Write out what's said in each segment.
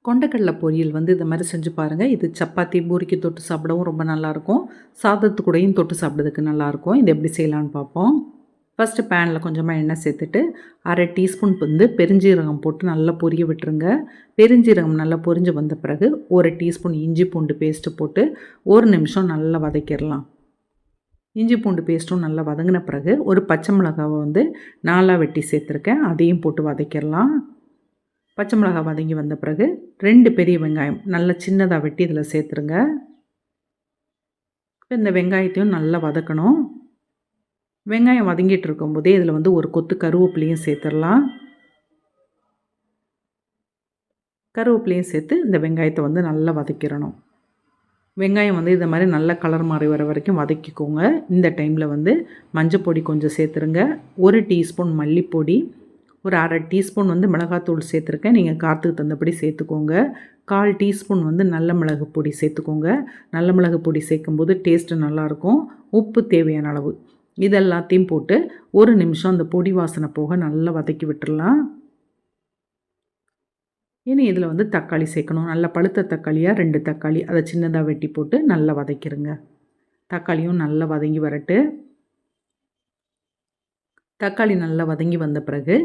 கொண்டக்கடலை பொரியல் வந்து இந்த மாதிரி செஞ்சு பாருங்கள். இது சப்பாத்தி, பூரிக்கு தொட்டு சாப்பிடவும் ரொம்ப நல்லாயிருக்கும். சாதத்து கூடயும் தொட்டு சாப்பிட்றதுக்கு நல்லாயிருக்கும். இது எப்படி செய்யலான்னு பார்ப்போம். ஃபஸ்ட்டு பேனில் கொஞ்சமாக எண்ணெய் சேர்த்துட்டு 1/2 டீஸ்பூன் வந்து பெருஞ்சீரகம் போட்டு நல்லா பொரிய விட்டுருங்க. பெருஞ்சீரகம் நல்லா பொரிஞ்சு வந்த பிறகு 1 டீஸ்பூன் இஞ்சி பூண்டு பேஸ்ட்டு போட்டு 1 நிமிஷம் நல்லா வதக்கிடலாம். இஞ்சி பூண்டு பேஸ்ட்டும் நல்லா வதங்கின பிறகு ஒரு பச்சை மிளகாவை வந்து 4ஆக வெட்டி சேர்த்துருக்கேன். அதையும் போட்டு வதக்கிடலாம். பச்சை மிளகாய் வதங்கி வந்த பிறகு 2 பெரிய வெங்காயம் நல்லா சின்னதாக வெட்டி இதில் சேர்த்துருங்க. இப்போ இந்த வெங்காயத்தையும் நல்லா வதக்கணும். வெங்காயம் வதங்கிட்டு இருக்கும்போதே இதில் வந்து ஒரு கொத்து கருவேப்பிலையும் சேர்த்துடலாம். கருவேப்பிலையும் சேர்த்து இந்த வெங்காயத்தை வந்து நல்லா வதக்கிடணும். வெங்காயம் வந்து இந்த மாதிரி நல்ல கலர் மாறி வர வரைக்கும் வதக்கிக்கோங்க. இந்த டைமில் வந்து மஞ்சள் பொடி கொஞ்சம் சேர்த்துருங்க. 1 டீஸ்பூன் மல்லிப்பொடி, ஒரு 1/2 டீஸ்பூன் வந்து மிளகாத்தூள் சேர்த்துருக்கேன். நீங்கள் காரத்துக்கு தகுந்தபடி சேர்த்துக்கோங்க. 1/4 டீஸ்பூன் வந்து நல்ல மிளகு பொடி சேர்த்துக்கோங்க. நல்ல மிளகு பொடி சேர்க்கும்போது டேஸ்ட்டு நல்லாயிருக்கும். உப்பு தேவையான அளவு இதெல்லாத்தையும் போட்டு 1 நிமிஷம் அந்த பொடி வாசனை போக நல்லா வதக்கி விட்டுடலாம். இனி இதில் வந்து தக்காளி சேர்க்கணும். நல்ல பழுத்த தக்காளியாக 2 தக்காளி அதை சின்னதாக வெட்டி போட்டு நல்லா வதக்கிடுங்க. தக்காளியும் நல்லா வதங்கி வரட்டு. தக்காளி நல்லா வதங்கி வந்த பிறகு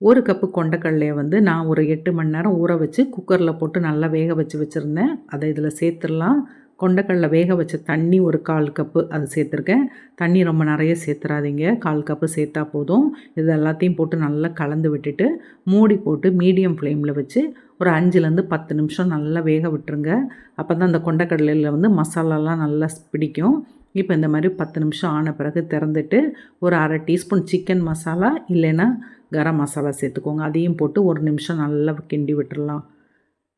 1 கப்பு கொண்டக்கடலையை வந்து நான் ஒரு 8 மணி நேரம் ஊற வச்சு குக்கரில் போட்டு நல்லா வேக வச்சுருந்தேன். அதை இதில் சேர்த்துடலாம். கொண்டக்கடலை வேக வச்ச தண்ணி ஒரு 1/4 கப்பு அது சேர்த்துருக்கேன். தண்ணி ரொம்ப நிறைய சேர்த்துறாதீங்க. 1/4 கப்பு சேர்த்தா போதும். இது எல்லாத்தையும் போட்டு நல்லா கலந்து விட்டுட்டு மூடி போட்டு மீடியம் ஃப்ளேமில் வச்சு ஒரு 5லேருந்து 10 நிமிஷம் நல்லா வேக விட்டுருங்க. அப்போ தான் அந்த கொண்டக்கடலையில் வந்து மசாலாலாம் நல்லா பிடிக்கும். இப்போ இந்த மாதிரி 10 நிமிஷம் ஆன பிறகு திறந்துட்டு ஒரு 1/2 டீஸ்பூன் சிக்கன் மசாலா இல்லைன்னா கரம் மசாலா சேர்த்துக்கோங்க. அதையும் போட்டு 1 நிமிஷம் நல்லா கிண்டி விட்டுடலாம்.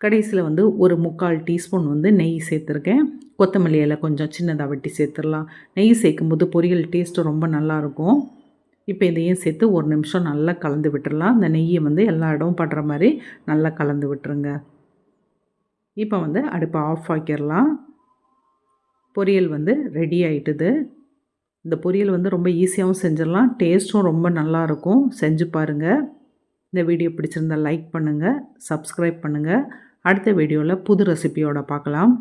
கடைசியில் வந்து ஒரு 3/4 டீஸ்பூன் வந்து நெய் சேர்த்துருக்கேன். கொத்தமல்லி இலை கொஞ்சம் சின்னதாக வெட்டி சேர்த்துடலாம். நெய் சேர்க்கும்போது பொரியல் டேஸ்ட்டு ரொம்ப நல்லாயிருக்கும். இப்போ இதையும் சேர்த்து 1 நிமிஷம் நல்லா கலந்து விட்டுடலாம். அந்த நெய்யை வந்து எல்லா இடமும் படுற மாதிரி நல்லா கலந்து விட்டுருங்க. இப்போ வந்து அடுப்பை ஆஃப் ஆக்கிடலாம். பொரியல் வந்து ரெடி ஆகிட்டுது. இந்த பொரியல் வந்து ரொம்ப ஈஸியாகவும் செஞ்சிடலாம். டேஸ்ட்டும் ரொம்ப நல்லாயிருக்கும். செஞ்சு பாருங்கள். இந்த வீடியோ பிடிச்சிருந்தால் லைக் பண்ணுங்கள், சப்ஸ்கிரைப் பண்ணுங்கள். அடுத்த வீடியோவில் புது ரெசிபியோட பார்க்கலாம்.